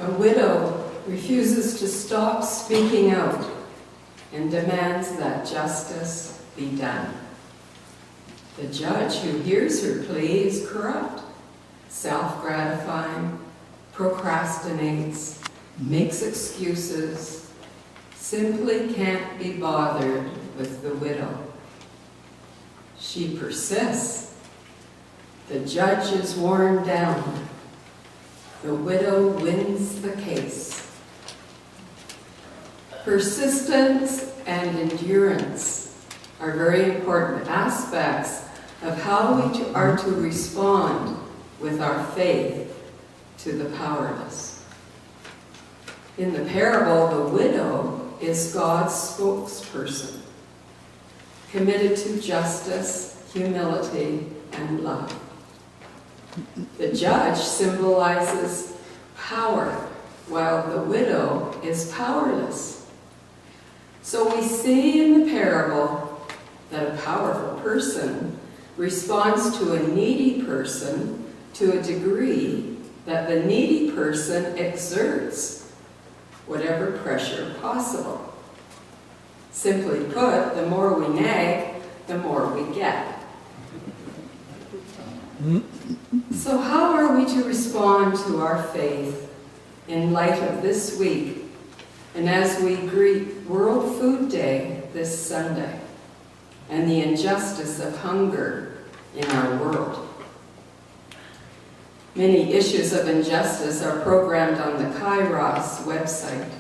A widow refuses to stop speaking out and demands that justice be done. The judge who hears her plea is corrupt, self-gratifying, procrastinates, makes excuses, simply can't be bothered with the widow. She persists. The judge is worn down. The widow wins the case. Persistence and endurance are very important aspects of how we are to respond with our faith to the powerless. In the parable, the widow is God's spokesperson, committed to justice, humility, and love. The judge symbolizes power, while the widow is powerless. So we see in the parable that a powerful person responds to a needy person to a degree that the needy person exerts whatever pressure possible. Simply put, the more we nag, the more we get. So how are we to respond to our faith in light of this week and as we greet World Food Day this Sunday and the injustice of hunger in our world? Many issues of injustice are programmed on the Kairos website,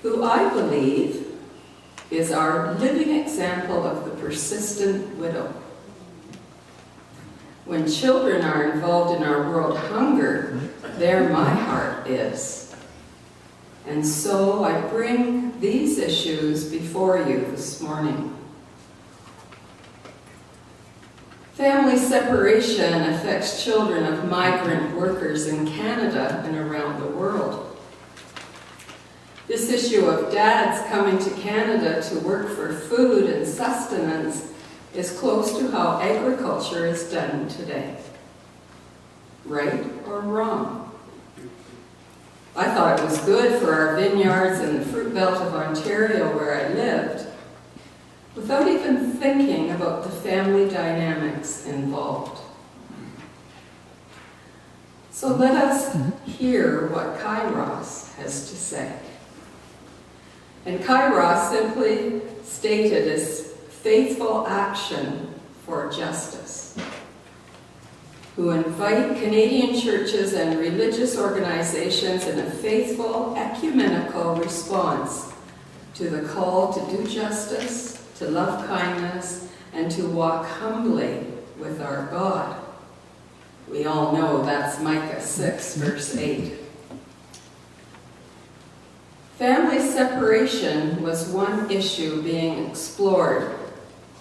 who I believe is our living example of the persistent widow. When children are involved in our world hunger, there my heart is. And so I bring these issues before you this morning. Family separation affects children of migrant workers in Canada and around the world. This issue of dads coming to Canada to work for food and sustenance is close to how agriculture is done today. Right or wrong? I thought it was good for our vineyards in the fruit belt of Ontario where I lived, without even thinking about the family dynamics involved. So let us hear what Kairos has to say. And Kairos, simply stated, is faithful action for justice, who invite Canadian churches and religious organizations in a faithful, ecumenical response to the call to do justice, to love kindness, and to walk humbly with our God. We all know that's Micah 6, verse 8. Family separation was one issue being explored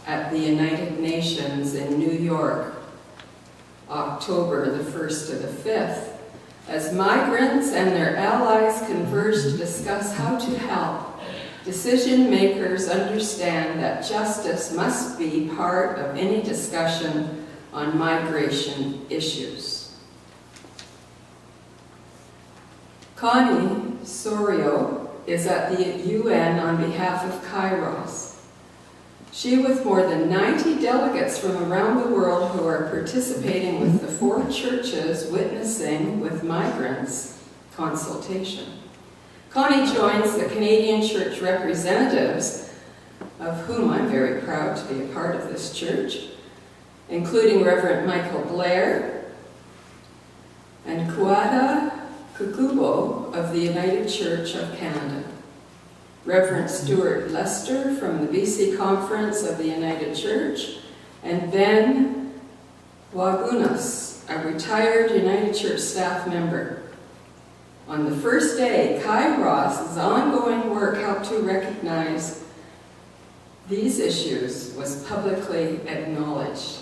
at the United Nations in New York, October the 1st to the 5th, as migrants and their allies converged to discuss how to help decision makers understand that justice must be part of any discussion on migration issues. Connie Sorio is at the UN on behalf of Kairos. She, with more than 90 delegates from around the world who are participating with the 4 churches witnessing with migrants consultation. Connie joins the Canadian church representatives, of whom I'm very proud to be a part of this church, including Reverend Michael Blair and Kuata Kukubo of the United Church of Canada, Reverend Stuart Lester from the BC Conference of the United Church, and Ben Wagunas, a retired United Church staff member. On the first day, Kairos' ongoing work helped to recognize these issues was publicly acknowledged.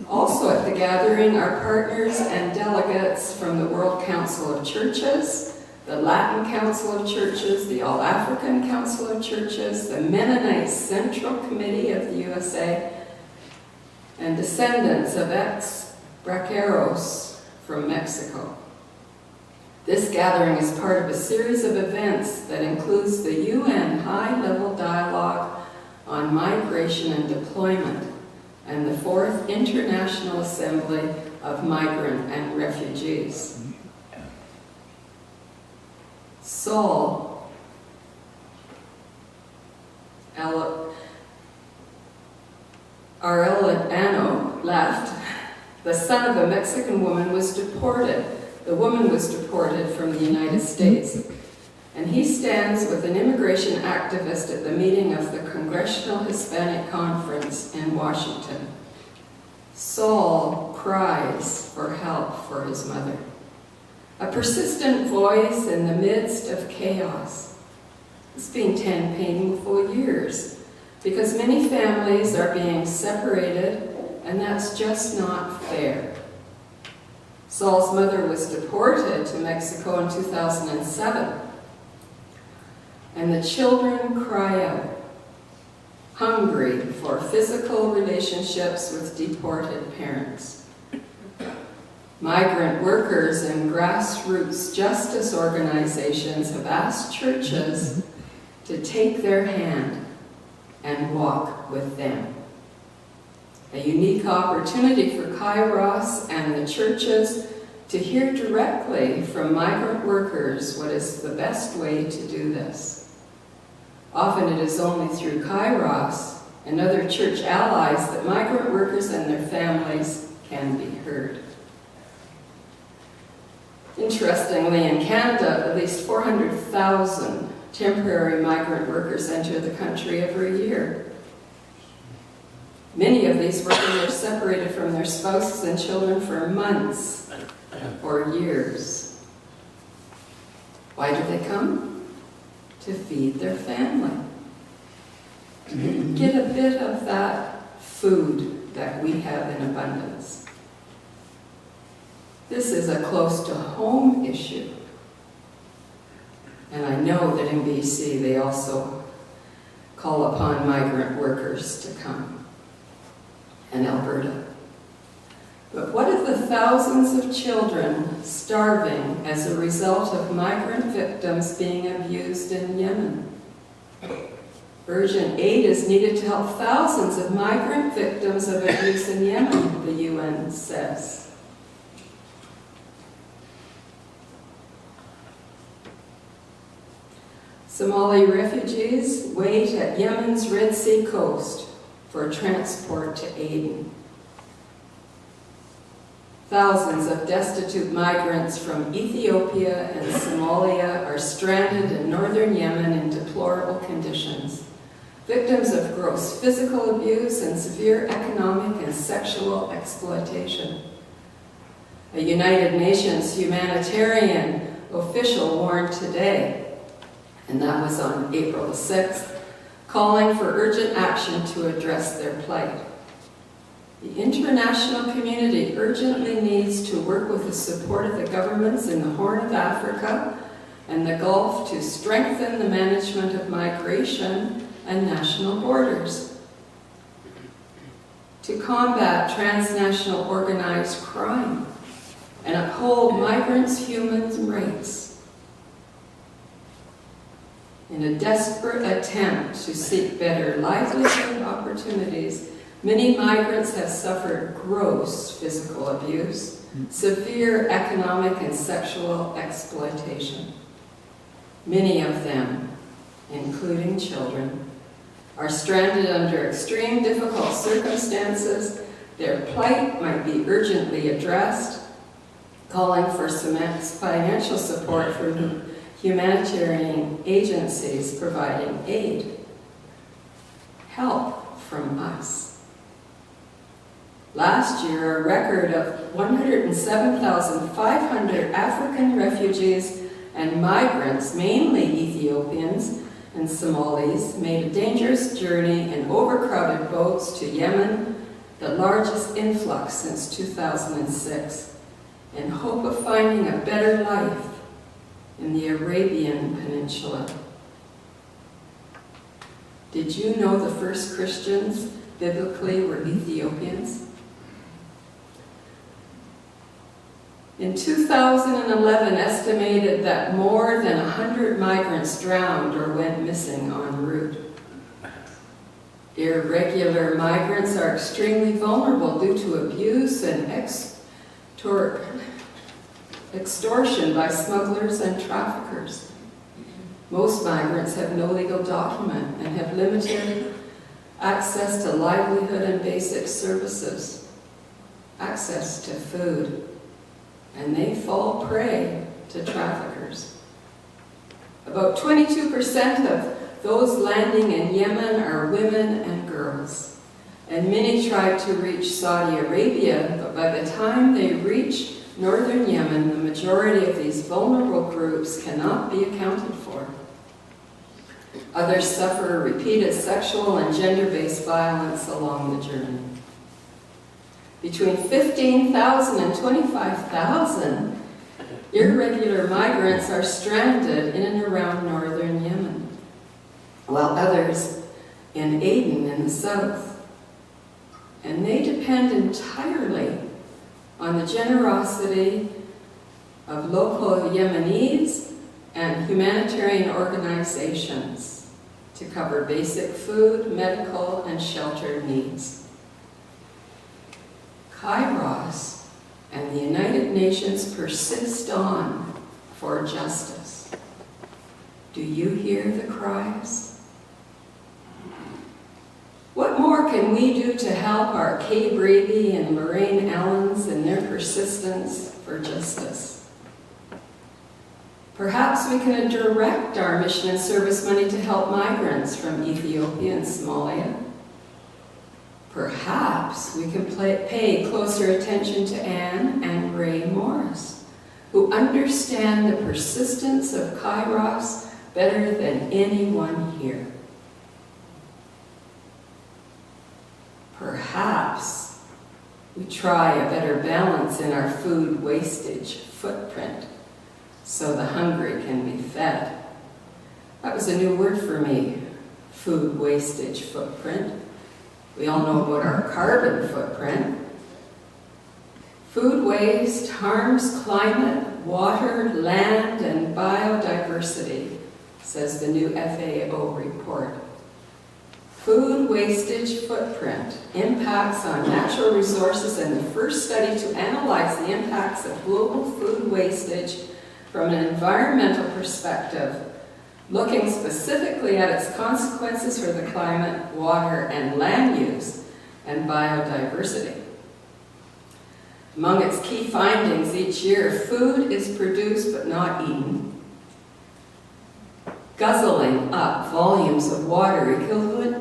Also at the gathering are partners and delegates from the World Council of Churches, the Latin Council of Churches, the All-African Council of Churches, the Mennonite Central Committee of the USA, and descendants of ex-braceros from Mexico. This gathering is part of a series of events that includes the UN High-Level Dialogue on Migration and Deployment and the 4th International Assembly of Migrant and Refugees. Saul Arellano left. The son of a Mexican woman was deported. The woman was deported from the United States. And he stands with an immigration activist at the meeting of the Congressional Hispanic Conference in Washington. Saul cries for help for his mother. A persistent voice in the midst of chaos. It's been 10 painful years because many families are being separated, and that's just not fair. Saul's mother was deported to Mexico in 2007, and the children cry out, hungry for physical relationships with deported parents. Migrant workers and grassroots justice organizations have asked churches to take their hand and walk with them. A unique opportunity for Kairos and the churches to hear directly from migrant workers what is the best way to do this. Often it is only through Kairos and other church allies that migrant workers and their families can be heard. Interestingly, in Canada, at least 400,000 temporary migrant workers enter the country every year. Many of these workers are separated from their spouses and children for months or years. Why do they come? To feed their family. Get a bit of that food that we have in abundance. This is a close-to-home issue. And I know that in BC they also call upon migrant workers to come, and Alberta. But what of the thousands of children starving as a result of migrant victims being abused in Yemen? Urgent aid is needed to help thousands of migrant victims of abuse in Yemen, the UN says. Somali refugees wait at Yemen's Red Sea coast for transport to Aden. Thousands of destitute migrants from Ethiopia and Somalia are stranded in northern Yemen in deplorable conditions, victims of gross physical abuse and severe economic and sexual exploitation. A United Nations humanitarian official warned today, and that was on April the 6th, calling for urgent action to address their plight. The international community urgently needs to work with the support of the governments in the Horn of Africa and the Gulf to strengthen the management of migration and national borders, to combat transnational organized crime and uphold migrants' human rights. In a desperate attempt to seek better livelihood opportunities, many migrants have suffered gross physical abuse, severe economic and sexual exploitation. Many of them, including children, are stranded under extreme difficult circumstances. Their plight might be urgently addressed, calling for some financial support from humanitarian agencies providing aid. Help from us. Last year, a record of 107,500 African refugees and migrants, mainly Ethiopians and Somalis, made a dangerous journey in overcrowded boats to Yemen, the largest influx since 2006, in hope of finding a better life in the Arabian Peninsula. Did you know the first Christians biblically were Ethiopians? In 2011, estimated that more than 100 migrants drowned or went missing en route. Irregular migrants are extremely vulnerable due to abuse and extortion by smugglers and traffickers. Most migrants have no legal document and have limited access to livelihood and basic services, access to food, and they fall prey to traffickers. About 22% of those landing in Yemen are women and girls, and many try to reach Saudi Arabia, but by the time they reach northern Yemen, the majority of these vulnerable groups cannot be accounted for. Others suffer repeated sexual and gender-based violence along the journey. Between 15,000 and 25,000 irregular migrants are stranded in and around northern Yemen, while others in Aden in the south. And they depend entirely on the generosity of local Yemenis and humanitarian organizations to cover basic food, medical, and shelter needs. Kairos and the United Nations persist on for justice. Do you hear the cries? What more can we do to help our Kay Brady and Lorraine Allens in their persistence for justice? Perhaps we can direct our mission and service money to help migrants from Ethiopia and Somalia. Perhaps we can pay closer attention to Anne and Ray Morris, who understand the persistence of Kairos better than anyone here. Perhaps we try a better balance in our food wastage footprint so the hungry can be fed. That was a new word for me, food wastage footprint. We all know about our carbon footprint. Food waste harms climate, water, land, and biodiversity, says the new FAO report. Food wastage footprint impacts on natural resources, and the first study to analyze the impacts of global food wastage from an environmental perspective, looking specifically at its consequences for the climate, water, and land use, and biodiversity. Among its key findings each year, food is produced but not eaten, guzzling up volumes of water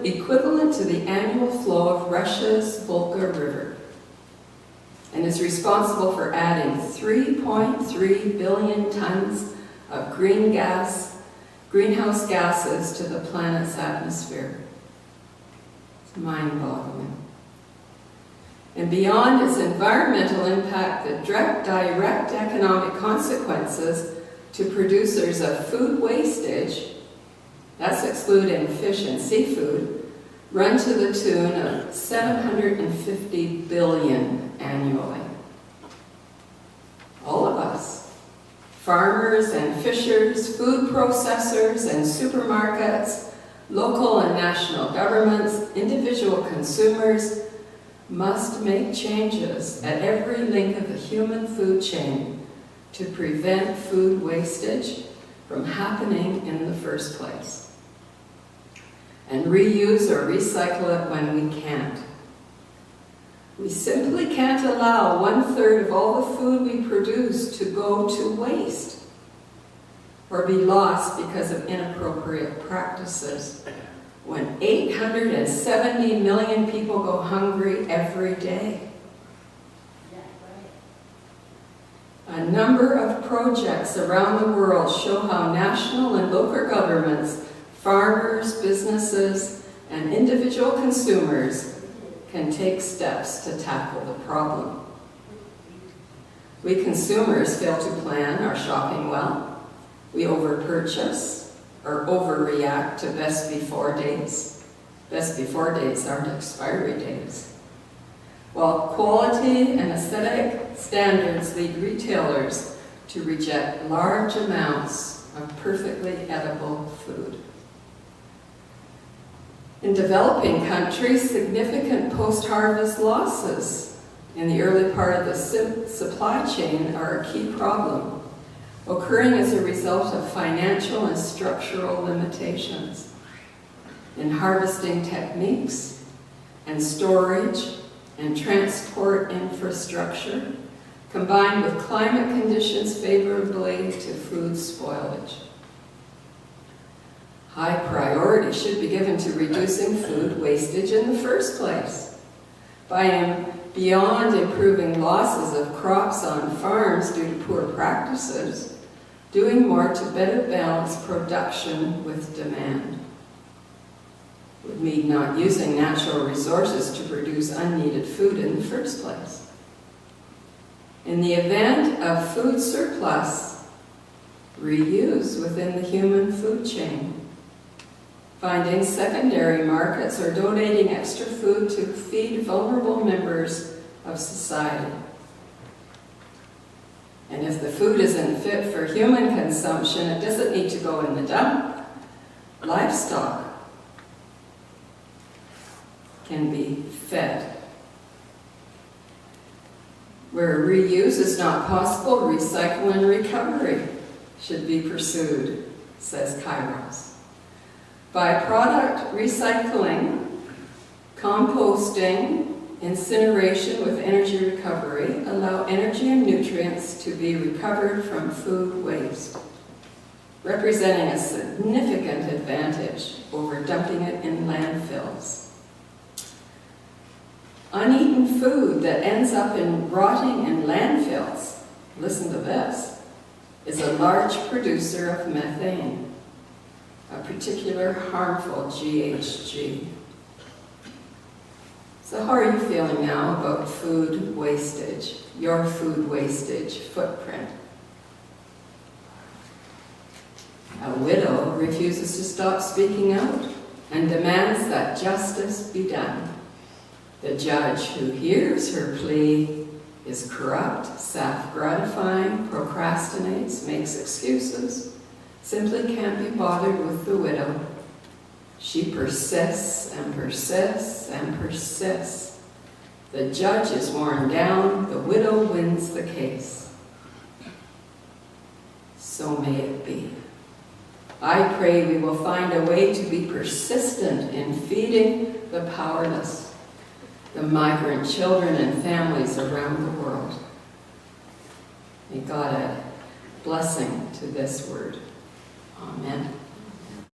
equivalent to the annual flow of Russia's Volga River, and is responsible for adding 3.3 billion tons of greenhouse gases to the planet's atmosphere. It's mind-boggling. And beyond its environmental impact, the direct economic consequences to producers of food wastage, that's excluding fish and seafood, run to the tune of $750 billion annually. All of us, farmers and fishers, food processors and supermarkets, local and national governments, individual consumers, must make changes at every link of the human food chain to prevent food wastage from happening in the first place, and reuse or recycle it when we can't. We simply can't allow 1/3 of all the food we produce to go to waste or be lost because of inappropriate practices, when 870 million people go hungry every day. A number of projects around the world show how national and local governments, farmers, businesses, and individual consumers can take steps to tackle the problem. We consumers fail to plan our shopping well. We overpurchase or overreact to best before dates. Best before dates aren't expiry dates. while quality and aesthetic standards lead retailers to reject large amounts of perfectly edible food. In developing countries, significant post-harvest losses in the early part of the supply chain are a key problem, occurring as a result of financial and structural limitations in harvesting techniques and storage and transport infrastructure, combined with climate conditions favorably to food spoilage. High priority should be given to reducing food wastage in the first place. Beyond improving losses of crops on farms due to poor practices, doing more to better balance production with demand would mean not using natural resources to produce unneeded food in the first place. In the event of food surplus, reuse within the human food chain. Finding secondary markets or donating extra food to feed vulnerable members of society. And if the food isn't fit for human consumption, it doesn't need to go in the dump. Livestock can be fed. Where reuse is not possible, recycle and recovery should be pursued, says Kairos. Byproduct recycling, composting, incineration with energy recovery allow energy and nutrients to be recovered from food waste, representing a significant advantage over dumping it in landfills. Uneaten food that ends up rotting in landfills, listen to this, is a large producer of methane, a particular harmful GHG. So how are you feeling now about food wastage, your food wastage footprint? A widow refuses to stop speaking out and demands that justice be done. The judge who hears her plea is corrupt, self-gratifying, procrastinates, makes excuses, simply can't be bothered with the widow. She persists and persists and persists. The judge is worn down, the widow wins the case. So may it be. I pray we will find a way to be persistent in feeding the powerless, the migrant children and families around the world. May God add blessing to this word.